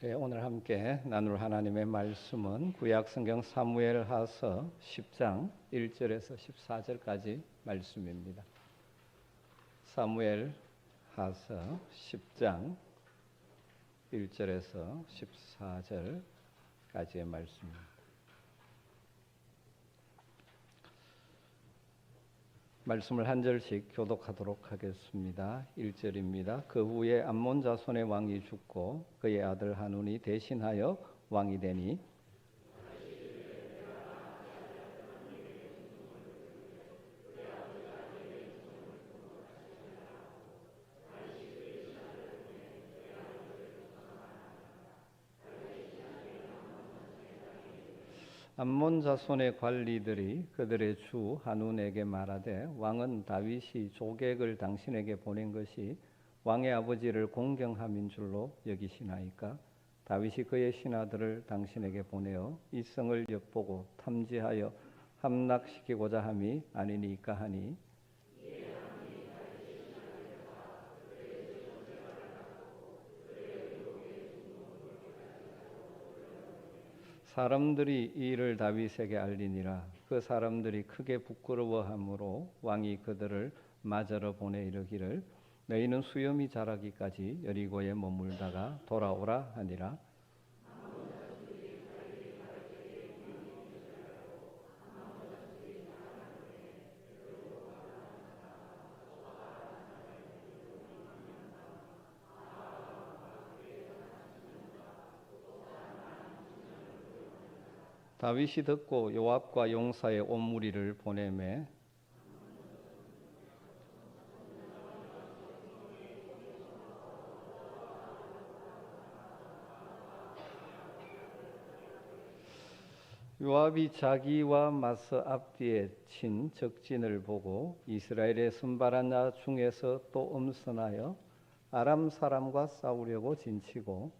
네, 오늘 함께 나눌 하나님의 말씀은 구약성경 사무엘하서 10장 1절에서 14절까지 말씀입니다. 사무엘하서 10장 1절에서 14절까지의 말씀입니다. 말씀을 한 절씩 교독하도록 하겠습니다. 1절입니다. 그 후에 암몬 자손의 왕이 죽고 그의 아들 하눈이 대신하여 왕이 되니 암몬 자손의 관리들이 그들의 주 하눈에게 말하되 왕은 다윗이 조객을 당신에게 보낸 것이 왕의 아버지를 공경함인 줄로 여기시나이까? 다윗이 그의 신하들을 당신에게 보내어 이 성을 엿보고 탐지하여 함락시키고자 함이 아니니까 하니 사람들이 이 일을 다윗에게 알리니라. 그 사람들이 크게 부끄러워하므로 왕이 그들을 맞으러 보내 이르기를 너희는 수염이 자라기까지 여리고에 머물다가 돌아오라 하니라. 다윗이 듣고 요압과 용사의 온 무리를 보내매 요압이 자기와 맞서 앞뒤에 친 적진을 보고 이스라엘의 선발한 자 중에서 또 엄선하여 아람 사람과 싸우려고 진치고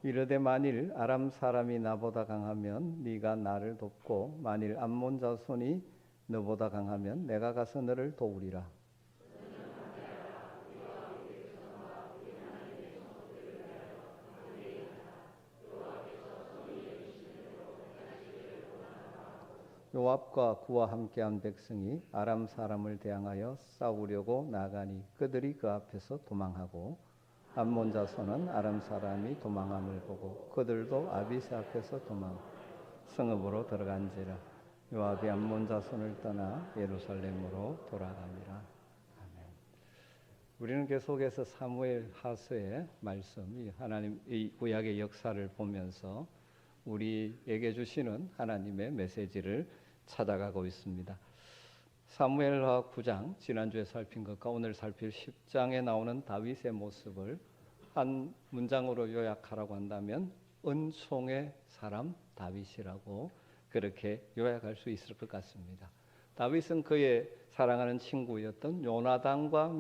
이르되 만일 아람 사람이 나보다 강하면 네가 나를 돕고 만일 암몬 자손이 너보다 강하면 내가 가서 너를 도우리라. 요압과 그와 함께한 백성이 아람 사람을 대항하여 싸우려고 나가니 그들이 그 앞에서 도망하고 암몬 자손은 아람 사람이 도망함을 보고 그들도 아비스 앞에서 도망 성읍으로 들어간지라. 요압이 암몬 자손을 떠나 예루살렘으로 돌아갑니다. 아멘. 우리는 계속해서 사무엘 하서의 말씀, 하나님의 구약의 역사를 보면서 우리에게 주시는 하나님의 메시지를 찾아가고 있습니다. 사무엘하 9장, 지난주에 살핀 것과 오늘 살필 10장에 나오는 다윗의 모습을 한 문장으로 요약하라고 한다면 은총의 사람 다윗이라고 그렇게 요약할 수 있을 것 같습니다. 다윗은 그의 사랑하는 친구였던 요나단과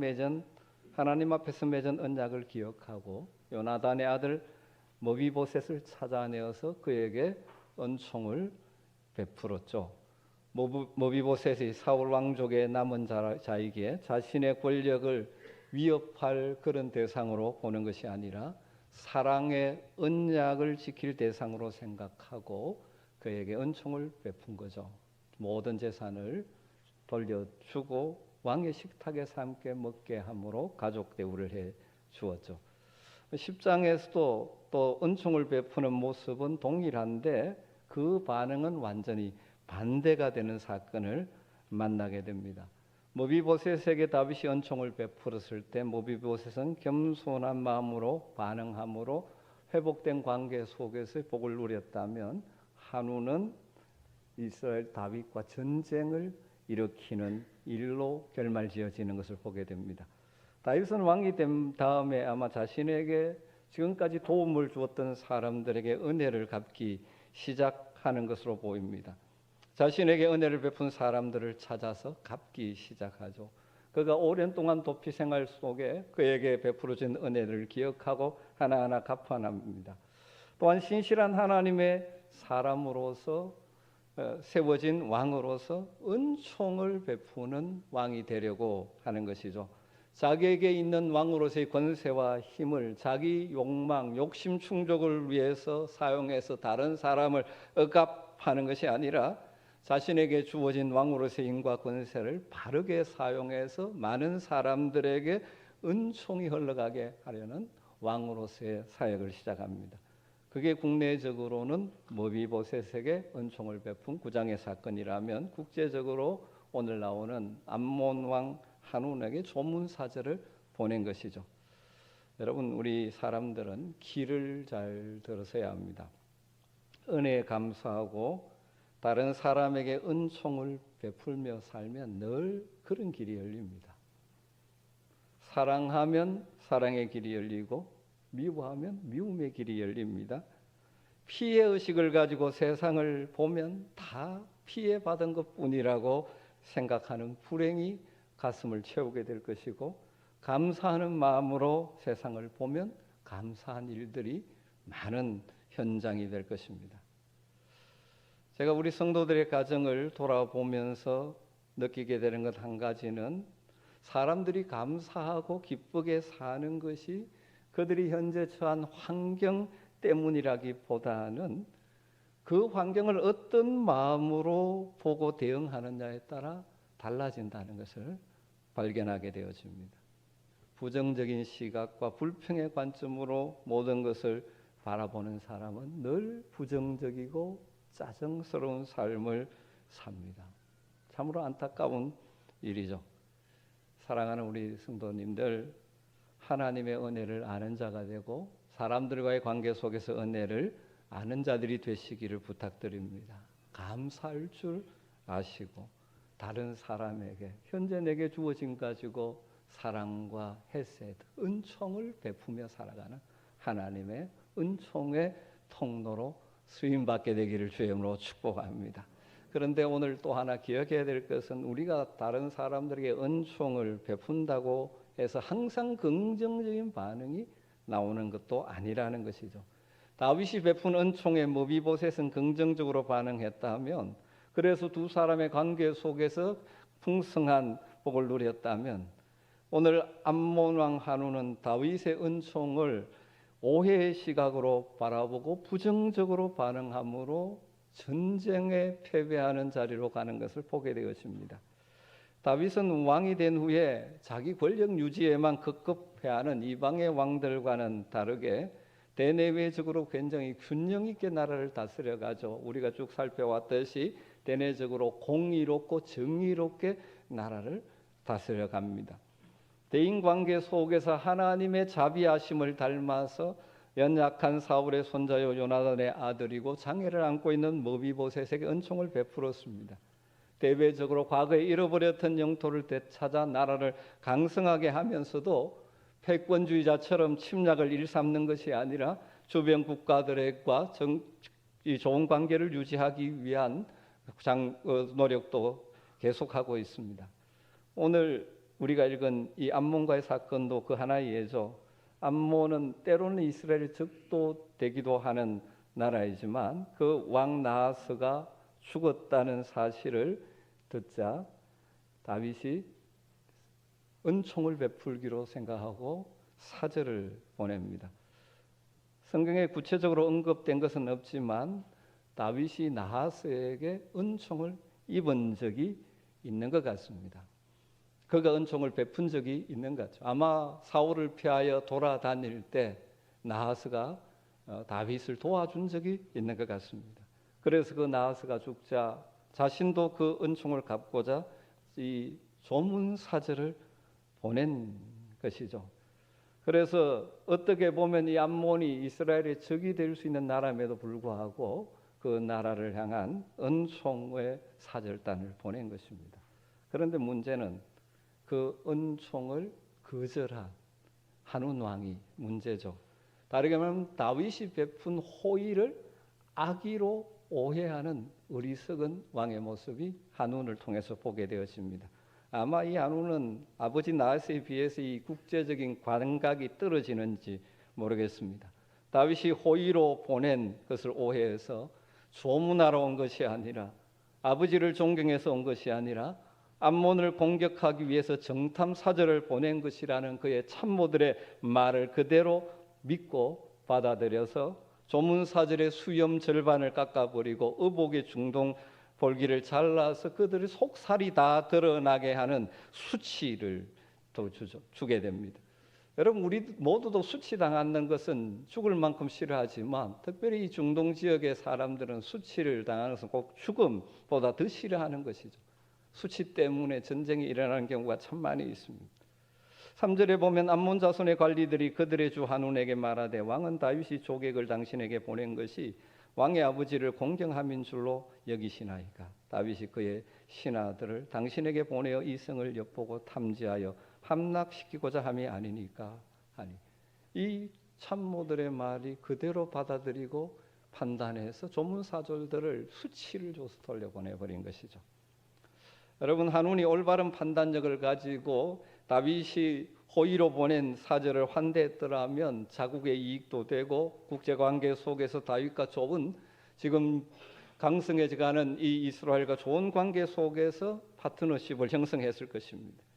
하나님 앞에서 맺은 언약을 기억하고 요나단의 아들 머비보셋을 찾아내어서 그에게 은총을 베풀었죠. 머비보셋이 사울 왕족의 남은 자이기에 자신의 권력을 위협할 그런 대상으로 보는 것이 아니라 사랑의 언약을 지킬 대상으로 생각하고 그에게 은총을 베푼 거죠. 모든 재산을 돌려주고 왕의 식탁에서 함께 먹게 함으로 가족 대우를 해 주었죠. 10장에서도 또 은총을 베푸는 모습은 동일한데 그 반응은 완전히 반대가 되는 사건을 만나게 됩니다. 머비보셋에게 다윗이 은총을 베풀었을 때 머비보셋은 겸손한 마음으로 반응함으로 회복된 관계 속에서 복을 누렸다면 하눈은 이스라엘 다윗과 전쟁을 일으키는 일로 결말지어지는 것을 보게 됩니다. 다윗은 왕이 된 다음에 아마 자신에게 지금까지 도움을 주었던 사람들에게 은혜를 갚기 시작하는 것으로 보입니다. 자신에게 은혜를 베푼 사람들을 찾아서 갚기 시작하죠. 그가 오랜 동안 도피 생활 속에 그에게 베풀어진 은혜를 기억하고 하나하나 갚아납니다. 또한 신실한 하나님의 사람으로서 세워진 왕으로서 은총을 베푸는 왕이 되려고 하는 것이죠. 자기에게 있는 왕으로서의 권세와 힘을 자기 욕망, 욕심 충족을 위해서 사용해서 다른 사람을 억압하는 것이 아니라 자신에게 주어진 왕으로서의 힘과 권세를 바르게 사용해서 많은 사람들에게 은총이 흘러가게 하려는 왕으로서의 사역을 시작합니다. 그게 국내적으로는 머비보셋에게 은총을 베푼 구장의 사건이라면, 국제적으로 오늘 나오는 암몬 왕 한운에게 조문사절을 보낸 것이죠. 여러분, 우리 사람들은 길을 잘 들어서야 합니다. 은혜에 감사하고 다른 사람에게 은총을 베풀며 살면 늘 그런 길이 열립니다. 사랑하면 사랑의 길이 열리고 미워하면 미움의 길이 열립니다. 피해의식을 가지고 세상을 보면 다 피해받은 것뿐이라고 생각하는 불행이 가슴을 채우게 될 것이고, 감사하는 마음으로 세상을 보면 감사한 일들이 많은 현장이 될 것입니다. 제가 우리 성도들의 가정을 돌아보면서 느끼게 되는 것 한 가지는, 사람들이 감사하고 기쁘게 사는 것이 그들이 현재 처한 환경 때문이라기보다는 그 환경을 어떤 마음으로 보고 대응하느냐에 따라 달라진다는 것을 발견하게 되어집니다. 부정적인 시각과 불평의 관점으로 모든 것을 바라보는 사람은 늘 부정적이고 짜증스러운 삶을 삽니다. 참으로 안타까운 일이죠. 사랑하는 우리 성도님들, 하나님의 은혜를 아는 자가 되고 사람들과의 관계 속에서 은혜를 아는 자들이 되시기를 부탁드립니다. 감사할 줄 아시고 다른 사람에게 현재 내게 주어진 가지고 사랑과 헤세드, 은총을 베푸며 살아가는 하나님의 은총의 통로로 쓰임받게 되기를 주의 이름으로 축복합니다. 그런데 오늘 또 하나 기억해야 될 것은, 우리가 다른 사람들에게 은총을 베푼다고 해서 항상 긍정적인 반응이 나오는 것도 아니라는 것이죠. 다윗이 베푼 은총에 머비보셋은 긍정적으로 반응했다면, 그래서 두 사람의 관계 속에서 풍성한 복을 누렸다면, 오늘 암몬 왕 한운은 다윗의 은총을 오해의 시각으로 바라보고 부정적으로 반응함으로 전쟁에 패배하는 자리로 가는 것을 보게 되었습니다. 다윗은 왕이 된 후에 자기 권력 유지에만 급급해하는 이방의 왕들과는 다르게 대내외적으로 굉장히 균형 있게 나라를 다스려가죠. 우리가 쭉 살펴왔듯이 대내적으로 공의롭고 정의롭게 나라를 다스려갑니다. 대인관계 속에서 하나님의 자비하심을 닮아서 연약한 사울의 손자요 요나단의 아들이고 장애를 안고 있는 머비보셋에게 은총을 베풀었습니다. 대외적으로 과거에 잃어버렸던 영토를 되찾아 나라를 강성하게 하면서도 패권주의자처럼 침략을 일삼는 것이 아니라 주변 국가들과 좋은 관계를 유지하기 위한 노력도 계속하고 있습니다. 오늘 우리가 읽은 이 암몬과의 사건도 그 하나의 예죠. 암몬은 때로는 이스라엘의 적도 되기도 하는 나라이지만 그 왕 나하스가 죽었다는 사실을 듣자 다윗이 은총을 베풀기로 생각하고 사절을 보냅니다. 성경에 구체적으로 언급된 것은 없지만 다윗이 나하스에게 은총을 입은 적이 있는 것 같습니다. 그가 은총을 베푼 적이 있는 것 같죠. 아마 사울을 피하여 돌아다닐 때 나하스가 다윗을 도와준 적이 있는 것 같습니다. 그래서 그 나하스가 죽자 자신도 그 은총을 갚고자 이 조문사절을 보낸 것이죠. 그래서 어떻게 보면 이 암몬이 이스라엘의 적이 될 수 있는 나라임에도 불구하고 그 나라를 향한 은총의 사절단을 보낸 것입니다. 그런데 문제는 그 은총을 거절한 한운 왕이 문제죠. 다르게 말하면 다윗이 베푼 호의를 악의로 오해하는 어리석은 왕의 모습이 한운을 통해서 보게 되어집니다. 아마 이 한운은 아버지 나하스에 비해서 이 국제적인 감각이 떨어지는지 모르겠습니다. 다윗이 호의로 보낸 것을 오해해서 조문하러 온 것이 아니라 아버지를 존경해서 온 것이 아니라 암몬을 공격하기 위해서 정탐 사절을 보낸 것이라는 그의 참모들의 말을 그대로 믿고 받아들여서 조문 사절의 수염 절반을 깎아버리고 의복의 중동 볼기를 잘라서 그들의 속살이 다 드러나게 하는 수치를 또 주게 됩니다. 여러분, 우리 모두도 수치당하는 것은 죽을 만큼 싫어하지만 특별히 이 중동 지역의 사람들은 수치를 당하는 것은 꼭 죽음보다 더 싫어하는 것이죠. 수치 때문에 전쟁이 일어나는 경우가 참 많이 있습니다. 3절에 보면 암몬 자손의 관리들이 그들의 주 한운에게 말하되 왕은 다윗이 조객을 당신에게 보낸 것이 왕의 아버지를 공경함인 줄로 여기시나이까. 다윗이 그의 신하들을 당신에게 보내어 이 성을 엿보고 탐지하여 함락시키고자 함이 아니니까 하니, 이 참모들의 말이 그대로 받아들이고 판단해서 조문사절들을 수치를 줘서 돌려보내버린 것이죠. 여러분, 한운이 올바른 판단력을 가지고 다윗이 호의로 보낸 사절을 환대했더라면 자국의 이익도 되고 국제관계 속에서 다윗과 좁은 지금 강성해져가는 이 이스라엘과 좋은 관계 속에서 파트너십을 형성했을 것입니다.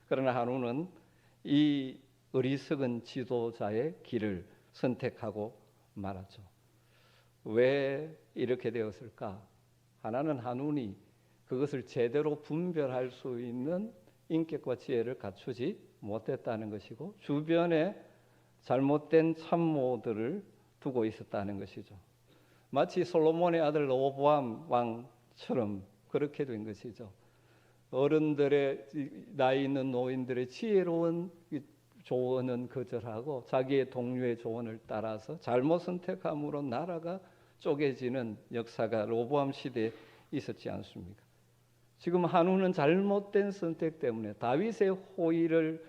그러나 한운은 이 어리석은 지도자의 길을 선택하고 말았죠. 왜 이렇게 되었을까? 하나는 한운이 그것을 제대로 분별할 수 있는 인격과 지혜를 갖추지 못했다는 것이고, 주변에 잘못된 참모들을 두고 있었다는 것이죠. 마치 솔로몬의 아들 르호보암 왕처럼 그렇게 된 것이죠. 어른들의, 나이 있는 노인들의 지혜로운 조언은 거절하고 자기의 동료의 조언을 따라서 잘못 선택함으로 나라가 쪼개지는 역사가 르호보암 시대에 있었지 않습니까? 지금 한운은 잘못된 선택 때문에 다윗의 호의를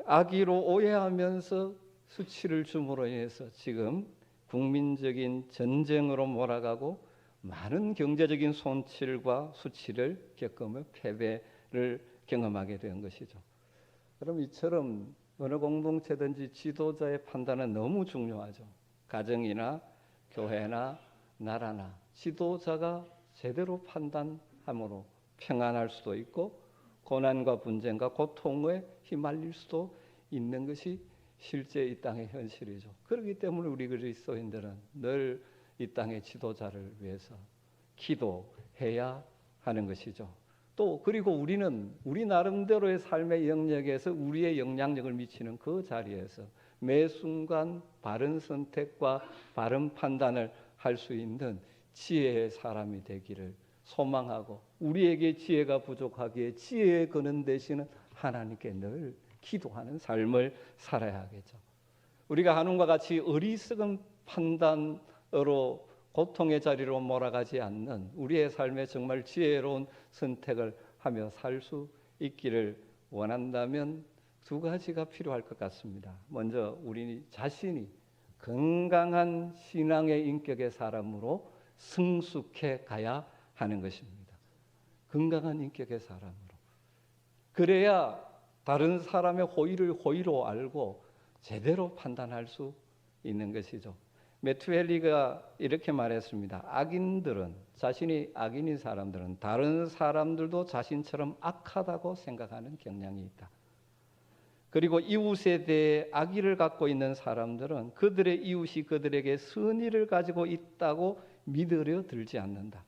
악의로 오해하면서 수치를 줌으로 인해서 지금 국민적인 전쟁으로 몰아가고 많은 경제적인 손실과 수치를 겪으며 패배를 경험하게 된 것이죠. 그럼 이처럼 어느 공동체든지 지도자의 판단은 너무 중요하죠. 가정이나 교회나 나라나 지도자가 제대로 판단함으로 평안할 수도 있고 고난과 분쟁과 고통에 휘말릴 수도 있는 것이 실제 이 땅의 현실이죠. 그렇기 때문에 우리 그리스도인들은 늘 이 땅의 지도자를 위해서 기도해야 하는 것이죠. 또 그리고 우리는 우리 나름대로의 삶의 영역에서 우리의 영향력을 미치는 그 자리에서 매 순간 바른 선택과 바른 판단을 할 수 있는 지혜의 사람이 되기를 소망하고, 우리에게 지혜가 부족하기에 지혜의 근원 되시는 하나님께 늘 기도하는 삶을 살아야 하겠죠. 우리가 한운과 같이 어리석은 판단으로 고통의 자리로 몰아가지 않는 우리의 삶에 정말 지혜로운 선택을 하며 살 수 있기를 원한다면 두 가지가 필요할 것 같습니다. 먼저 우리 자신이 건강한 신앙의 인격의 사람으로 성숙해 가야 하는 것입니다. 건강한 인격의 사람으로. 그래야 다른 사람의 호의를 호의로 알고 제대로 판단할 수 있는 것이죠. 메투엘리가 이렇게 말했습니다. 악인들은, 자신이 악인인 사람들은 다른 사람들도 자신처럼 악하다고 생각하는 경향이 있다. 그리고 이웃에 대해 악의를 갖고 있는 사람들은 그들의 이웃이 그들에게 선의를 가지고 있다고 믿으려 들지 않는다.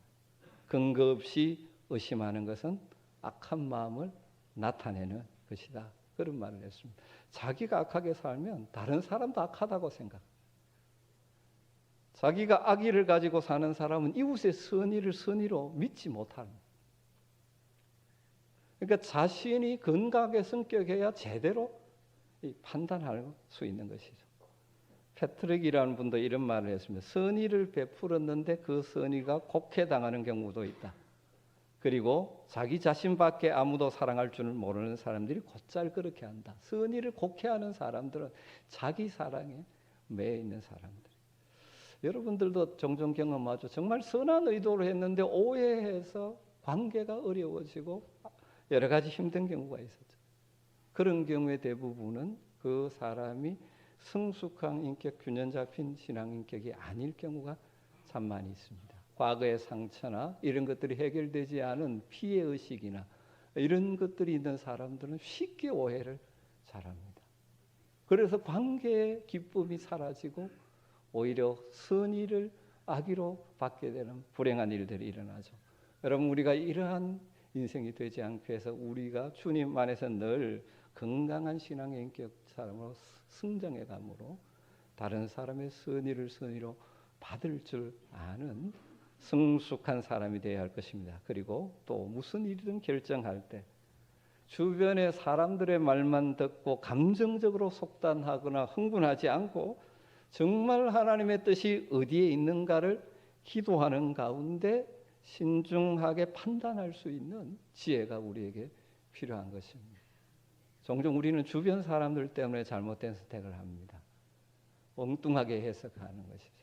근거 없이 의심하는 것은 악한 마음을 나타내는 것이다. 그런 말을 했습니다. 자기가 악하게 살면 다른 사람도 악하다고 생각. 자기가 악의를 가지고 사는 사람은 이웃의 선의를 선의로 믿지 못하는. 그러니까 자신이 건강하게 성격해야 제대로 판단할 수 있는 것이죠. 패트릭이라는 분도 이런 말을 했습니다. 선의를 베풀었는데 그 선의가 곡해당하는 경우도 있다. 그리고 자기 자신밖에 아무도 사랑할 줄을 모르는 사람들이 곧잘 그렇게 한다. 선의를 곡해하는 사람들은 자기 사랑에 매여 있는 사람들. 여러분들도 종종 경험하죠. 정말 선한 의도로 했는데 오해해서 관계가 어려워지고 여러 가지 힘든 경우가 있었죠. 그런 경우의 대부분은 그 사람이 성숙한 인격, 균형 잡힌 신앙 인격이 아닐 경우가 참 많이 있습니다. 과거의 상처나 이런 것들이 해결되지 않은 피해의식이나 이런 것들이 있는 사람들은 쉽게 오해를 잘합니다. 그래서 관계의 기쁨이 사라지고 오히려 선의를 악의로 받게 되는 불행한 일들이 일어나죠. 여러분, 우리가 이러한 인생이 되지 않기 위해서 우리가 주님 안에서 늘 건강한 신앙의 인격 사람으로 성장해 가므로 다른 사람의 선의를 선의로 받을 줄 아는 성숙한 사람이 되어야 할 것입니다. 그리고 또 무슨 일이든 결정할 때 주변의 사람들의 말만 듣고 감정적으로 속단하거나 흥분하지 않고 정말 하나님의 뜻이 어디에 있는가를 기도하는 가운데 신중하게 판단할 수 있는 지혜가 우리에게 필요한 것입니다. 종종 우리는 주변 사람들 때문에 잘못된 선택을 합니다. 엉뚱하게 해석하는 것이죠.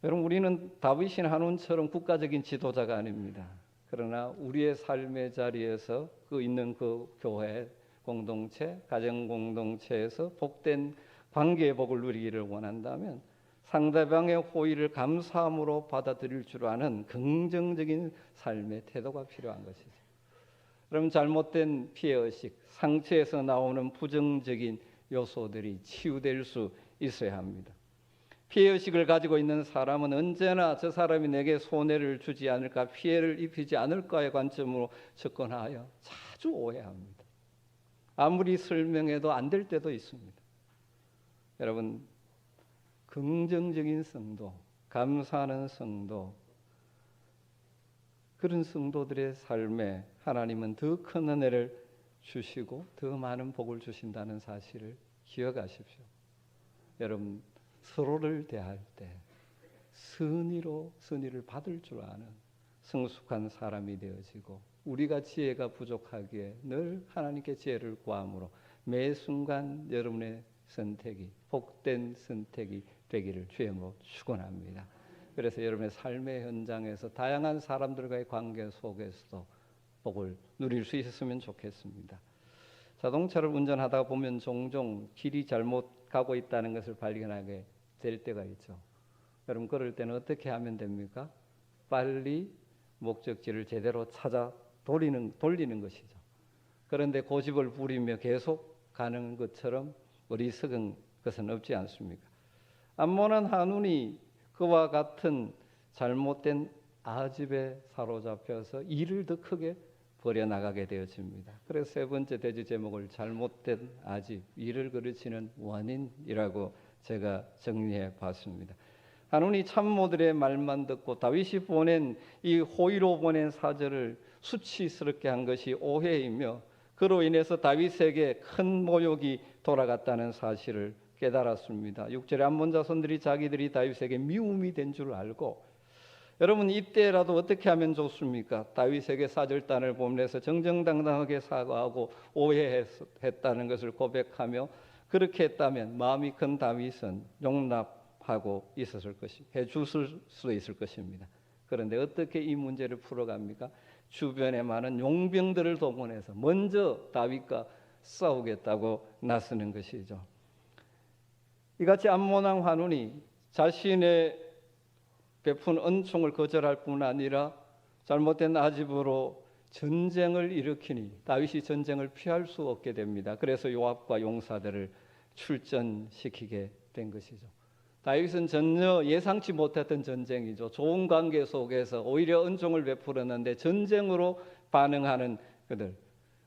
여러분, 우리는 다윗이나 한온처럼 국가적인 지도자가 아닙니다. 그러나 우리의 삶의 자리에서 있는 그 교회 공동체, 가정 공동체에서 복된 관계의 복을 누리기를 원한다면 상대방의 호의를 감사함으로 받아들일 줄 아는 긍정적인 삶의 태도가 필요한 것이죠. 그럼 잘못된 피해의식, 상처에서 나오는 부정적인 요소들이 치유될 수 있어야 합니다. 피해의식을 가지고 있는 사람은 언제나 저 사람이 내게 손해를 주지 않을까, 피해를 입히지 않을까의 관점으로 접근하여 자주 오해합니다. 아무리 설명해도 안 될 때도 있습니다. 여러분, 긍정적인 성도, 감사하는 성도, 그런 성도들의 삶에 하나님은 더 큰 은혜를 주시고 더 많은 복을 주신다는 사실을 기억하십시오. 여러분, 서로를 대할 때 선의를 받을 줄 아는 성숙한 사람이 되어지고, 우리가 지혜가 부족하기에 늘 하나님께 지혜를 구함으로 매 순간 여러분의 선택이 복된 선택이 되기를 주님으로 축원합니다. 그래서 여러분의 삶의 현장에서 다양한 사람들과의 관계 속에서도 복을 누릴 수 있었으면 좋겠습니다. 자동차를 운전하다 보면 종종 길이 잘못 가고 있다는 것을 발견하게 될 때가 있죠. 여러분, 그럴 때는 어떻게 하면 됩니까? 빨리 목적지를 제대로 찾아 돌리는 것이죠. 그런데 고집을 부리며 계속 가는 것처럼 어리석은 것은 없지 않습니까? 암몬한 한운이 그와 같은 잘못된 아집에 사로잡혀서 일을 더 크게 벌여나가게 되어집니다. 그래서 세 번째 대지 제목을 잘못된 아집, 일을 그르치는 원인이라고 제가 정리해 봤습니다. 한운이 참모들의 말만 듣고 다윗이 보낸 이 호의로 보낸 사절을 수치스럽게 한 것이 오해이며, 그로 인해서 다윗에게 큰 모욕이 돌아갔다는 사실을 깨달았습니다. 6절에 암몬 자손들이 자기들이 다윗에게 미움이 된 줄 알고, 여러분, 이때라도 어떻게 하면 좋습니까? 다윗에게 사절단을 보내서 정정당당하게 사과하고 오해했다는 것을 고백하며, 그렇게 했다면 마음이 큰 다윗은 용납하고 있었을 것이, 해주실 수 있을 것입니다. 그런데 어떻게 이 문제를 풀어갑니까? 주변에 많은 용병들을 동원해서 먼저 다윗과 싸우겠다고 나서는 것이죠. 이같이 암몬 왕 한운이 자신의 베푼 은총을 거절할 뿐 아니라 잘못된 아집으로 전쟁을 일으키니 다윗이 전쟁을 피할 수 없게 됩니다. 그래서 요압과 용사들을 출전시키게 된 것이죠. 다윗은 전혀 예상치 못했던 전쟁이죠. 좋은 관계 속에서 오히려 은총을 베풀었는데 전쟁으로 반응하는 그들.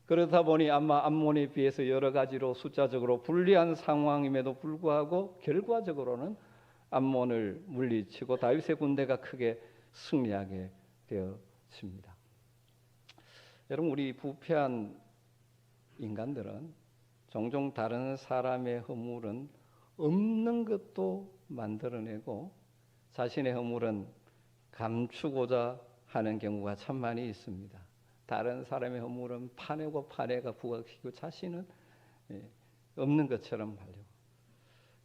그러다 보니 아마 암몬에 비해서 여러 가지로 숫자적으로 불리한 상황임에도 불구하고 결과적으로는 암몬을 물리치고 다윗의 군대가 크게 승리하게 되었습니다. 여러분, 우리 부패한 인간들은 종종 다른 사람의 허물은 없는 것도 만들어내고 자신의 허물은 감추고자 하는 경우가 참 많이 있습니다. 다른 사람의 허물은 파내가 부각시키고 자신은 없는 것처럼 하려고.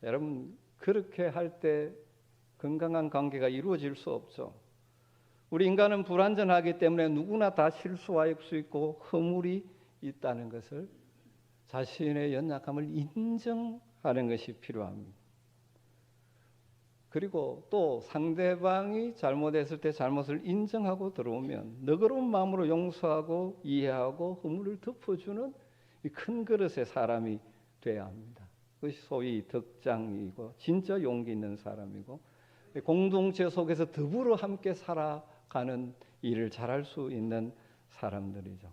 여러분, 그렇게 할 때 건강한 관계가 이루어질 수 없죠. 우리 인간은 불완전하기 때문에 누구나 다 실수할 수 있고 허물이 있다는 것을, 자신의 연약함을 인정하는 것이 필요합니다. 그리고 또 상대방이 잘못했을 때 잘못을 인정하고 들어오면 너그러운 마음으로 용서하고 이해하고 허물을 덮어주는 이 큰 그릇의 사람이 돼야 합니다. 그것이 소위 덕장이고 진짜 용기 있는 사람이고 공동체 속에서 더불어 함께 살아가는 일을 잘할 수 있는 사람들이죠.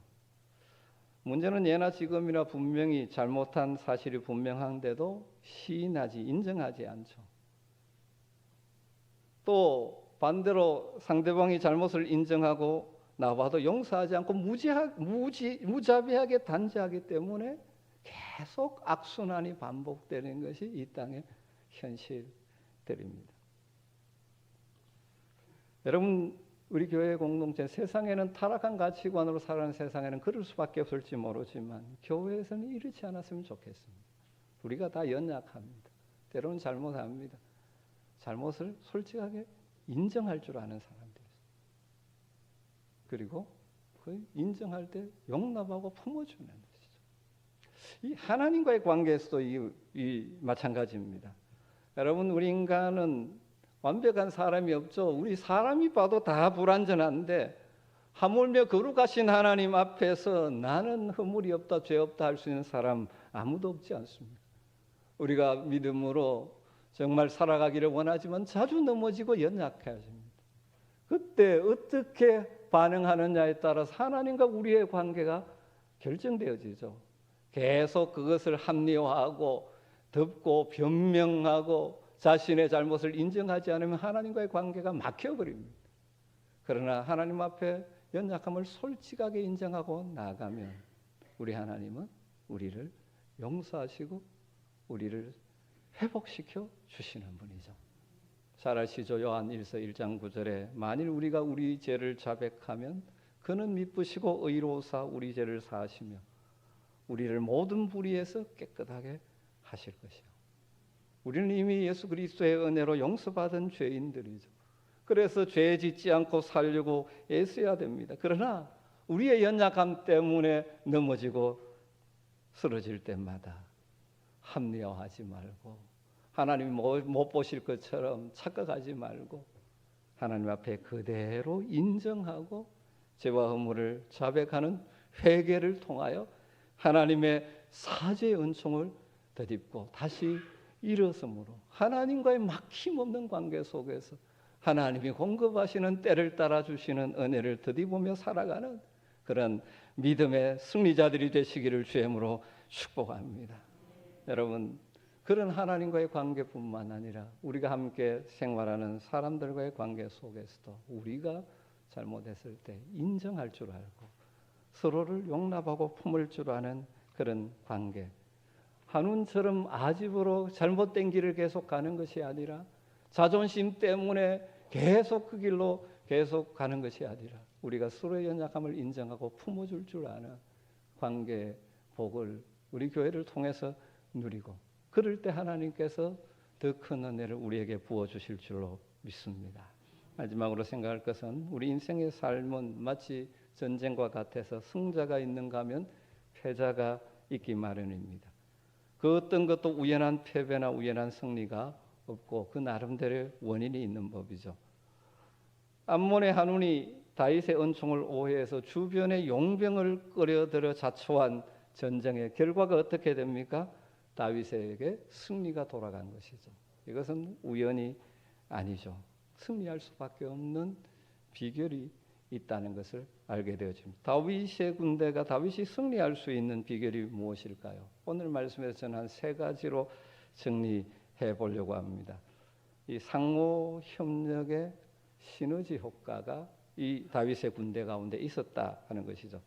문제는 예나 지금이나 분명히 잘못한 사실이 분명한데도 시인하지 인정하지 않죠. 또 반대로 상대방이 잘못을 인정하고 나와도 용서하지 않고 무자비하게 단죄하기 때문에 계속 악순환이 반복되는 것이 이 땅의 현실들입니다. 여러분, 우리 교회 공동체 세상에는 타락한 가치관으로 살아가는 세상에는 그럴 수밖에 없을지 모르지만 교회에서는 이렇지 않았으면 좋겠습니다. 우리가 다 연약합니다. 때로는 잘못합니다. 잘못을 솔직하게 인정할 줄 아는 사람들이죠. 그리고 그 인정할 때 용납하고 품어주는 것이죠. 이 하나님과의 관계에서도 마찬가지입니다. 여러분, 우리 인간은 완벽한 사람이 없죠. 우리 사람이 봐도 다 불완전한데 하물며 거룩하신 하나님 앞에서 나는 허물이 없다, 죄 없다 할 수 있는 사람 아무도 없지 않습니까? 우리가 믿음으로 정말 살아가기를 원하지만 자주 넘어지고 연약해집니다. 그때 어떻게 반응하느냐에 따라서 하나님과 우리의 관계가 결정되어지죠. 계속 그것을 합리화하고 덮고 변명하고 자신의 잘못을 인정하지 않으면 하나님과의 관계가 막혀버립니다. 그러나 하나님 앞에 연약함을 솔직하게 인정하고 나가면 우리 하나님은 우리를 용서하시고 우리를 회복시켜 주시는 분이죠. 잘 아시죠? 요한 1서 1장 9절에 만일 우리가 우리 죄를 자백하면 그는 미쁘시고 의로우사 우리 죄를 사하시며 우리를 모든 불의에서 깨끗하게 하실 것이요. 우리는 이미 예수 그리스도의 은혜로 용서받은 죄인들이죠. 그래서 죄 짓지 않고 살려고 애써야 됩니다. 그러나 우리의 연약함 때문에 넘어지고 쓰러질 때마다 합리화하지 말고 하나님이 못 보실 것처럼 착각하지 말고 하나님 앞에 그대로 인정하고 죄와 허물을 자백하는 회개를 통하여 하나님의 사죄의 은총을 덧입고 다시 일어섬으로 하나님과의 막힘없는 관계 속에서 하나님이 공급하시는 때를 따라 주시는 은혜를 덧입으며 살아가는 그런 믿음의 승리자들이 되시기를 주님으로 축복합니다. 여러분, 그런 하나님과의 관계뿐만 아니라 우리가 함께 생활하는 사람들과의 관계 속에서도 우리가 잘못했을 때 인정할 줄 알고 서로를 용납하고 품을 줄 아는 그런 관계, 한운처럼 아집으로 잘못된 길을 계속 가는 것이 아니라 자존심 때문에 계속 그 길로 계속 가는 것이 아니라 우리가 서로의 연약함을 인정하고 품어줄 줄 아는 관계의 복을 우리 교회를 통해서 누리고 그럴 때 하나님께서 더 큰 은혜를 우리에게 부어주실 줄로 믿습니다. 마지막으로 생각할 것은 우리 인생의 삶은 마치 전쟁과 같아서 승자가 있는가 하면 패자가 있기 마련입니다. 그 어떤 것도 우연한 패배나 우연한 승리가 없고 그 나름대로의 원인이 있는 법이죠. 암몬의 한운이 다윗의 은총을 오해해서 주변에 용병을 끌어들여 자초한 전쟁의 결과가 어떻게 됩니까? 다윗에게 승리가 돌아간 것이죠. 이것은 우연이 아니죠. 승리할 수밖에 없는 비결이 있다는 것을 알게 되어집니다. 다윗의 군대가 다윗이 승리할 수 있는 비결이 무엇일까요? 오늘 말씀에서 저는 한 세 가지로 정리해 보려고 합니다. 이 상호 협력의 시너지 효과가 이 다윗의 군대 가운데 있었다 하는 것이죠.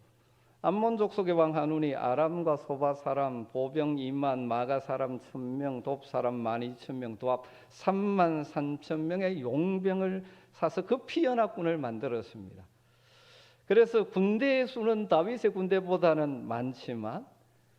암몬 족속의 왕 한운이 아람과 소바 사람 보병 2만, 마가 사람 1,000명, 돕 사람 12,000명, 도합 33,000명의 용병을 사서 급히 연합군을 만들었습니다. 그래서 군대의 수는 다윗의 군대보다는 많지만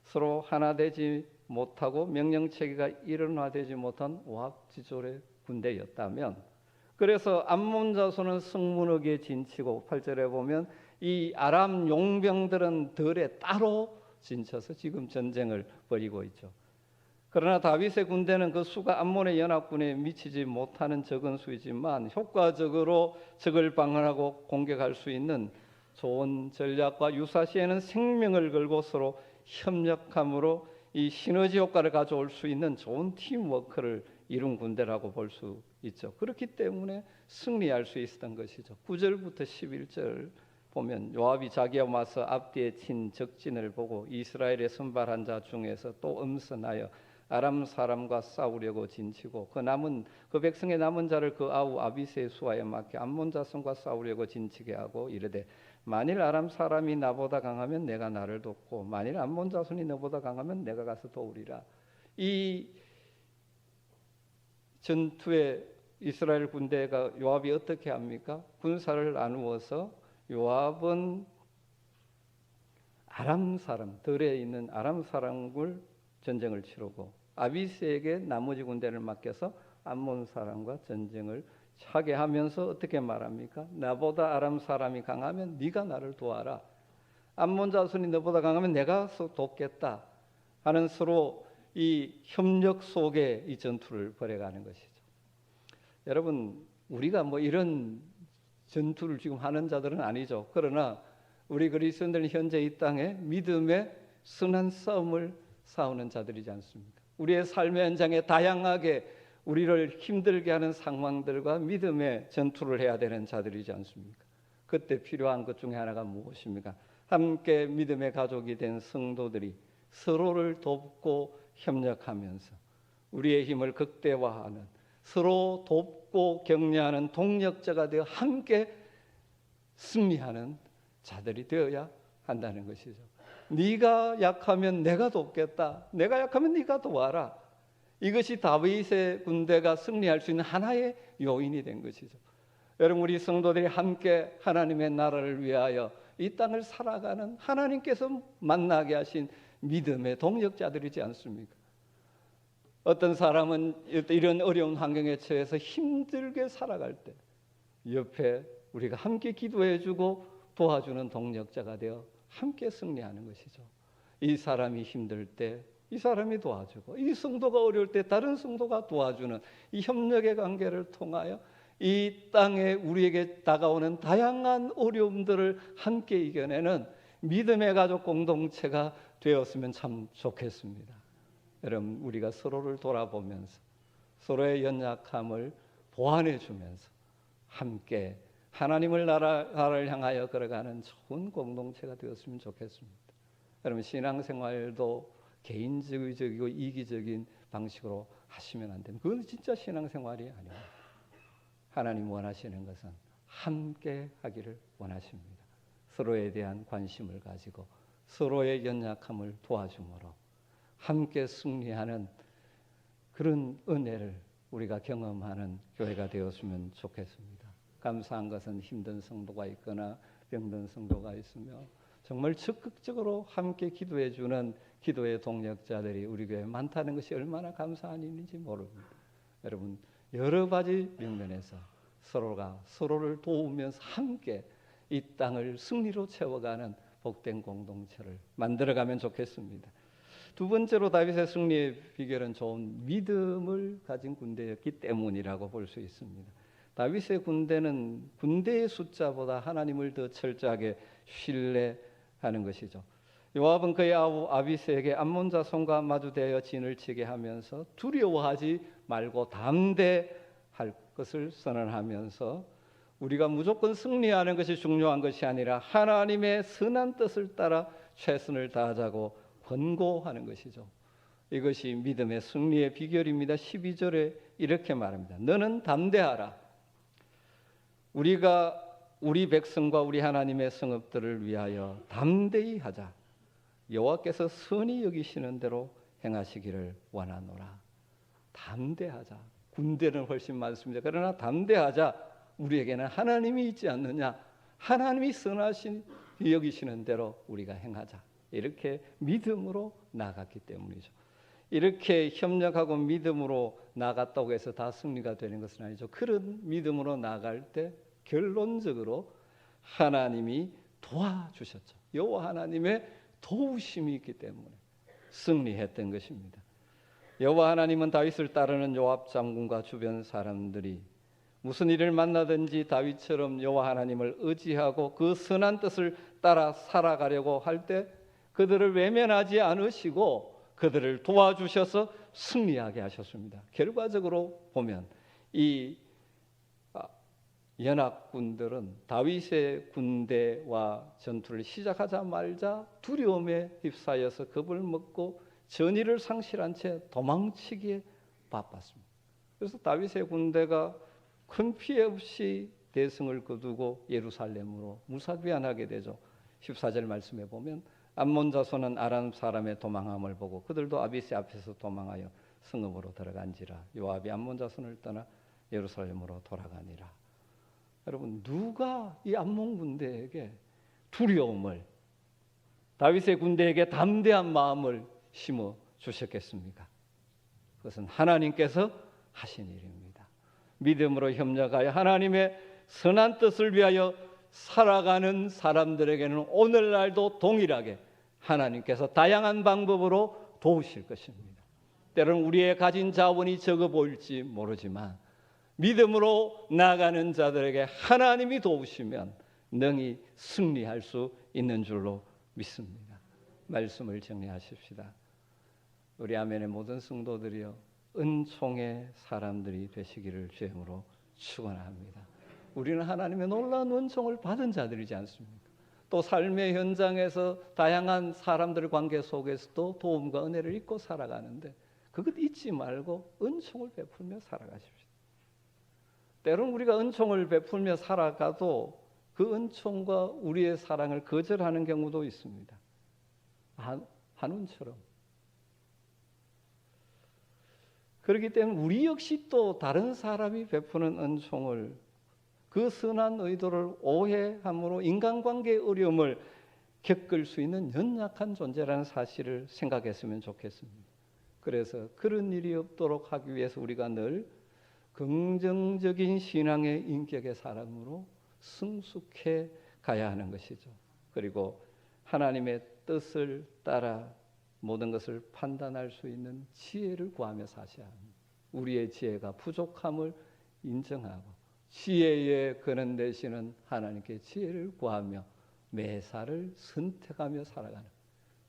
서로 하나 되지 못하고 명령체계가 일원화되지 못한 오합지졸의 군대였다면, 그래서 암몬 자손은 승문옥에 진치고 8절에 보면 이 아람 용병들은 들에 따로 진쳐서 지금 전쟁을 벌이고 있죠. 그러나 다윗의 군대는 그 수가 암몬의 연합군에 미치지 못하는 적은 수이지만 효과적으로 적을 방어하고 공격할 수 있는 좋은 전략과 유사시에는 생명을 걸고 서로 협력함으로 이 시너지 효과를 가져올 수 있는 좋은 팀워크를 이룬 군대라고 볼 수 있죠. 그렇기 때문에 승리할 수 있었던 것이죠. 9절부터 11절 보면 요압이 자기와 맞서 앞뒤에 친 적진을 보고 이스라엘의 선발한 자 중에서 또 음선하여 아람 사람과 싸우려고 진치고 그 백성의 남은 자를 그 아우 아비새의 수하에 맡겨 암몬 자손과 싸우려고 진치게 하고 이르되 만일 아람 사람이 나보다 강하면 내가 나를 돕고 만일 암몬 자손이 너보다 강하면 내가 가서 도우리라. 이 전투에 이스라엘 군대가 요압이 어떻게 합니까? 군사를 나누어서 요압은 아람 사람, 들에 있는 아람 사람을 전쟁을 치르고 아비새에게 나머지 군대를 맡겨서 암몬 사람과 전쟁을 하게 하면서 어떻게 말합니까? 나보다 아람 사람이 강하면 네가 나를 도와라. 암몬 자손이 너보다 강하면 내가 돕겠다 하는 서로 이 협력 속에 이 전투를 벌여가는 것이죠. 여러분, 우리가 뭐 이런 전투를 지금 하는 자들은 아니죠. 그러나 우리 그리스도인들은 현재 이 땅에 믿음의 선한 싸움을 싸우는 자들이지 않습니까? 우리의 삶의 현장에 다양하게 우리를 힘들게 하는 상황들과 믿음의 전투를 해야 되는 자들이지 않습니까? 그때 필요한 것 중에 하나가 무엇입니까? 함께 믿음의 가족이 된 성도들이 서로를 돕고 협력하면서 우리의 힘을 극대화하는, 서로 돕고 격려하는 동력자가 되어 함께 승리하는 자들이 되어야 한다는 것이죠. 네가 약하면 내가 돕겠다. 내가 약하면 네가 도와라. 이것이 다윗의 군대가 승리할 수 있는 하나의 요인이 된 것이죠. 여러분, 우리 성도들이 함께 하나님의 나라를 위하여 이 땅을 살아가는 하나님께서 만나게 하신 믿음의 동력자들이지 않습니까? 어떤 사람은 이런 어려운 환경에 처해서 힘들게 살아갈 때 옆에 우리가 함께 기도해주고 도와주는 동력자가 되어 함께 승리하는 것이죠. 이 사람이 힘들 때 이 사람이 도와주고, 이 성도가 어려울 때 다른 성도가 도와주는 이 협력의 관계를 통하여 이 땅에 우리에게 다가오는 다양한 어려움들을 함께 이겨내는 믿음의 가족 공동체가 되었으면 참 좋겠습니다. 여러분, 우리가 서로를 돌아보면서 서로의 연약함을 보완해 주면서 함께 하나님을 나라를 향하여 걸어가는 좋은 공동체가 되었으면 좋겠습니다. 여러분, 신앙생활도 개인적이고 이기적인 방식으로 하시면 안 됩니다. 그건 진짜 신앙생활이 아니에요. 하나님 원하시는 것은 함께 하기를 원하십니다. 서로에 대한 관심을 가지고 서로의 연약함을 도와줌으로 함께 승리하는 그런 은혜를 우리가 경험하는 교회가 되었으면 좋겠습니다. 감사한 것은 힘든 성도가 있거나 병든 성도가 있으며 정말 적극적으로 함께 기도해 주는 기도의 동력자들이 우리 교회에 많다는 것이 얼마나 감사한 일인지 모릅니다. 여러분, 여러 가지 면면에서 서로가 서로를 도우면서 함께 이 땅을 승리로 채워가는 복된 공동체를 만들어가면 좋겠습니다. 두 번째로 다윗의 승리의 비결은 좋은 믿음을 가진 군대였기 때문이라고 볼 수 있습니다. 다윗의 군대는 군대의 숫자보다 하나님을 더 철저하게 신뢰하는 것이죠. 요압은 그의 아우 아비새에게 암몬 자손과 마주대하여 진을 치게 하면서 두려워하지 말고 담대할 것을 선언하면서 우리가 무조건 승리하는 것이 중요한 것이 아니라 하나님의 선한 뜻을 따라 최선을 다하자고 권고하는 것이죠. 이것이 믿음의 승리의 비결입니다. 12절에 이렇게 말합니다. 너는 담대하라. 우리가 우리 백성과 우리 하나님의 성읍들을 위하여 담대히 하자. 여호와께서 선히 여기시는 대로 행하시기를 원하노라. 담대하자. 군대는 훨씬 많습니다. 그러나 담대하자. 우리에게는 하나님이 있지 않느냐. 하나님이 선하신 여기시는 대로 우리가 행하자. 이렇게 믿음으로 나갔기 때문이죠. 이렇게 협력하고 믿음으로 나갔다고 해서 다 승리가 되는 것은 아니죠. 그런 믿음으로 나갈 때 결론적으로 하나님이 도와주셨죠. 여호와 하나님의 도우심이 있기 때문에 승리했던 것입니다. 여호와 하나님은 다윗을 따르는 요압 장군과 주변 사람들이 무슨 일을 만나든지 다윗처럼 여호와 하나님을 의지하고 그 선한 뜻을 따라 살아가려고 할 때 그들을 외면하지 않으시고 그들을 도와주셔서 승리하게 하셨습니다. 결과적으로 보면 이 연합군들은 다윗의 군대와 전투를 시작하자마자 두려움에 휩싸여서 겁을 먹고 전의를 상실한 채 도망치기에 바빴습니다. 그래서 다윗의 군대가 큰 피해 없이 대승을 거두고 예루살렘으로 무사귀환하게 되죠. 14절 말씀에 보면 암몬 자손은 아람 사람의 도망함을 보고 그들도 아비새 앞에서 도망하여 성읍으로 들어간지라. 요압이 암몬 자손을 떠나 예루살렘으로 돌아가니라. 여러분, 누가 이 암몬 군대에게 두려움을, 다윗의 군대에게 담대한 마음을 심어 주셨겠습니까? 그것은 하나님께서 하신 일입니다. 믿음으로 협력하여 하나님의 선한 뜻을 위하여 살아가는 사람들에게는 오늘날도 동일하게 하나님께서 다양한 방법으로 도우실 것입니다. 때로는 우리의 가진 자원이 적어 보일지 모르지만 믿음으로 나아가는 자들에게 하나님이 도우시면 능히 승리할 수 있는 줄로 믿습니다. 말씀을 정리하십시다. 우리 아멘의 모든 성도들이여 은총의 사람들이 되시기를 주님으로 축원합니다. 우리는 하나님의 놀라운 은총을 받은 자들이지 않습니까? 또 삶의 현장에서 다양한 사람들 관계 속에서도 도움과 은혜를 잊고 살아가는데 그것 잊지 말고 은총을 베풀며 살아가십시오. 때로는 우리가 은총을 베풀며 살아가도 그 은총과 우리의 사랑을 거절하는 경우도 있습니다. 한운처럼. 그렇기 때문에 우리 역시 또 다른 사람이 베푸는 은총을, 그 선한 의도를 오해함으로 인간관계의 어려움을 겪을 수 있는 연약한 존재라는 사실을 생각했으면 좋겠습니다. 그래서 그런 일이 없도록 하기 위해서 우리가 늘 긍정적인 신앙의 인격의 사람으로 성숙해 가야 하는 것이죠. 그리고 하나님의 뜻을 따라 모든 것을 판단할 수 있는 지혜를 구하며 사셔야 합니다. 우리의 지혜가 부족함을 인정하고 지혜의 근원 되시는 하나님께 지혜를 구하며 매사를 선택하며 살아가는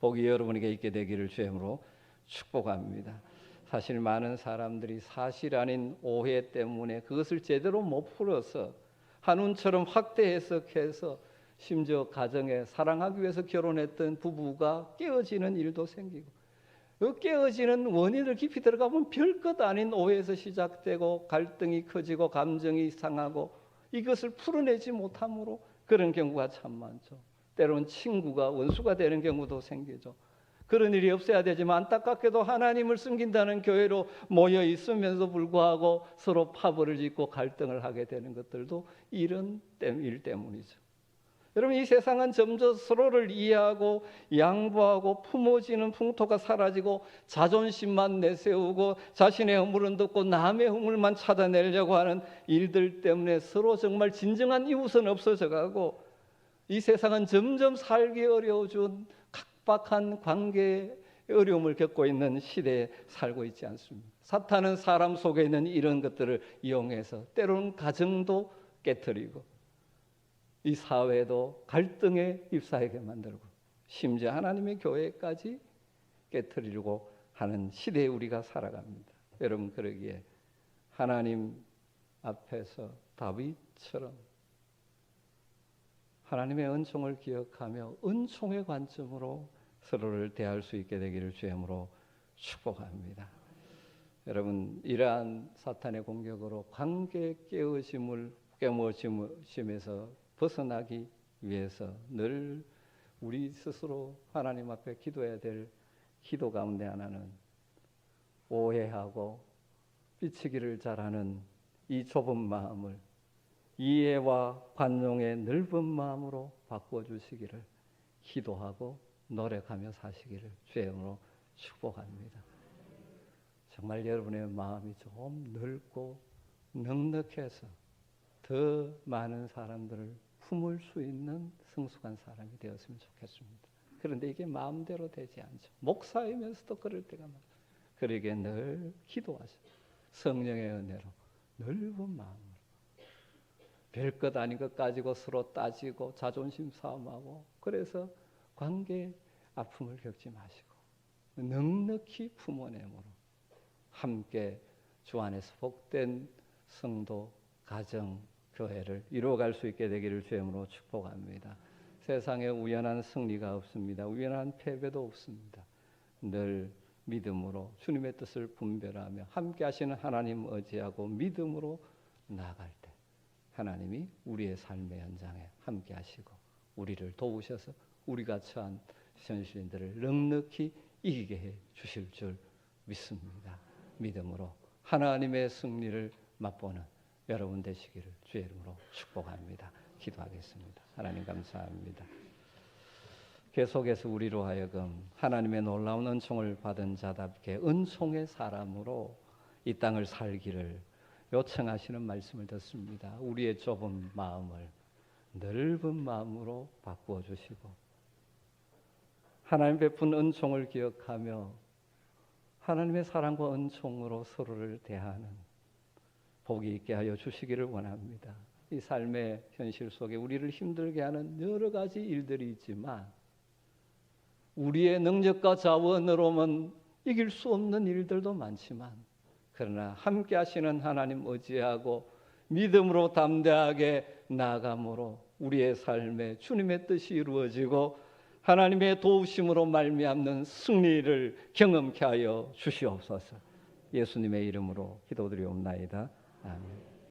복이 여러분에게 있게 되기를 주님으로 축복합니다. 사실 많은 사람들이 사실 아닌 오해 때문에 그것을 제대로 못 풀어서 한운처럼 확대 해석해서 심지어 가정에 사랑하기 위해서 결혼했던 부부가 깨어지는 일도 생기고, 그 깨어지는 원인을 깊이 들어가면 별것 아닌 오해에서 시작되고 갈등이 커지고 감정이 상하고 이것을 풀어내지 못함으로 그런 경우가 참 많죠. 때로는 친구가 원수가 되는 경우도 생기죠. 그런 일이 없어야 되지만 안타깝게도 하나님을 섬긴다는 교회로 모여 있으면서 불구하고 서로 파벌을 짓고 갈등을 하게 되는 것들도 이런 일 때문이죠. 여러분, 이 세상은 점점 서로를 이해하고 양보하고 품어지는 풍토가 사라지고 자존심만 내세우고 자신의 허물은 덮고 남의 허물만 찾아내려고 하는 일들 때문에 서로 정말 진정한 이웃은 없어져 가고 이 세상은 점점 살기 어려워진 각박한 관계의 어려움을 겪고 있는 시대에 살고 있지 않습니까? 사탄은 사람 속에 있는 이런 것들을 이용해서 때로는 가정도 깨트리고 이 사회도 갈등에 휩싸이게 만들고 심지어 하나님의 교회까지 깨트리려고 하는 시대에 우리가 살아갑니다. 여러분, 그러기에 하나님 앞에서 다윗처럼 하나님의 은총을 기억하며 은총의 관점으로 서로를 대할 수 있게 되기를 주님으로 축복합니다. 여러분, 이러한 사탄의 공격으로 관계 깨무침에서 벗어나기 위해서 늘 우리 스스로 하나님 앞에 기도해야 될 기도 가운데 하나는 오해하고 삐치기를 잘하는 이 좁은 마음을 이해와 관용의 넓은 마음으로 바꿔주시기를 기도하고 노력하며 사시기를 주의 이름으로 축복합니다. 정말 여러분의 마음이 좀 넓고 넉넉해서 더 많은 사람들을 품을 수 있는 성숙한 사람이 되었으면 좋겠습니다. 그런데 이게 마음대로 되지 않죠. 목사이면서도 그럴 때가 많아요. 그러기에 늘 기도하셔. 성령의 은혜로 넓은 마음으로. 별것 아닌 것 가지고 서로 따지고 자존심 싸움하고 그래서 관계 아픔을 겪지 마시고 넉넉히 품어내므로 함께 주 안에서 복된 성도, 가정, 교회를 이루어갈 수 있게 되기를 주의 이름으로 축복합니다. 세상에 우연한 승리가 없습니다. 우연한 패배도 없습니다. 늘 믿음으로 주님의 뜻을 분별하며 함께 하시는 하나님 의지하고 믿음으로 나아갈 때 하나님이 우리의 삶의 현장에 함께 하시고 우리를 도우셔서 우리가 처한 현실들을 넉넉히 이기게 해 주실 줄 믿습니다. 믿음으로 하나님의 승리를 맛보는 여러분 되시기를 주의 이름으로 축복합니다. 기도하겠습니다. 하나님 감사합니다. 계속해서 우리로 하여금 하나님의 놀라운 은총을 받은 자답게 은총의 사람으로 이 땅을 살기를 요청하시는 말씀을 듣습니다. 우리의 좁은 마음을 넓은 마음으로 바꾸어 주시고 하나님 베푼 은총을 기억하며 하나님의 사랑과 은총으로 서로를 대하는 복이 있게 하여 주시기를 원합니다. 이 삶의 현실 속에 우리를 힘들게 하는 여러 가지 일들이 있지만 우리의 능력과 자원으로만 이길 수 없는 일들도 많지만 그러나 함께 하시는 하나님 의지하고 믿음으로 담대하게 나아감으로 우리의 삶에 주님의 뜻이 이루어지고 하나님의 도우심으로 말미암는 승리를 경험케 하여 주시옵소서. 예수님의 이름으로 기도드리옵나이다. 아멘.